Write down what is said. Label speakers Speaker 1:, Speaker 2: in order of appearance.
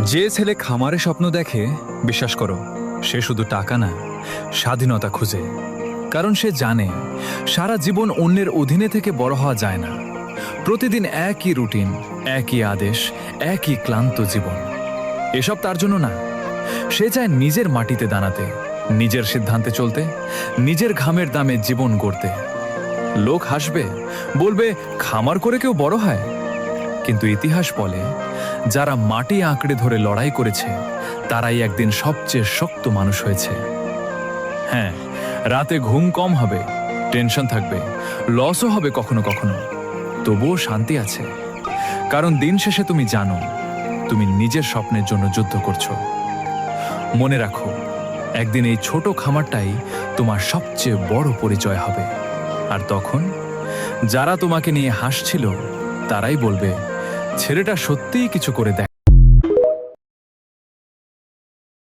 Speaker 1: যে ছেলে খামারে স্বপ্ন দেখে, বিশ্বাস করো, সে শুধু টাকা না, স্বাধীনতা খুঁজে। কারণ সে জানে সারা জীবন অন্যের অধীনে থেকে বড় হওয়া যায় না। প্রতিদিন একই রুটিন, একই আদেশ, একই ক্লান্ত জীবন। এসব তার জন্য না। সে চায় নিজের মাটিতে দাঁড়াতে, নিজের সিদ্ধান্তে চলতে, নিজের ঘামের দামে জীবন গড়তে। লোক হাসবে, বলবে খামার করে কেউ বড় হয়। কিন্তু ইতিহাস বলে, যারা মাটি আঁকড়ে ধরে লড়াই করেছে তারাই একদিন সবচেয়ে শক্ত মানুষ হয়েছে। হ্যাঁ, রাতে ঘুম কম হবে, টেনশন থাকবে, লসও হবে কখনো কখনো, তবুও শান্তি আছে। কারণ দিন শেষে তুমি জানো তুমি নিজের স্বপ্নের জন্য যুদ্ধ করছো। মনে রাখো, একদিন এই ছোট খামারটাই তোমার সবচেয়ে বড় পরিচয় হবে। আর তখন যারা তোমাকে নিয়ে হাসছিল তারাই বলবে, ছেলেটা সত্যিই কিছু করে দেয়।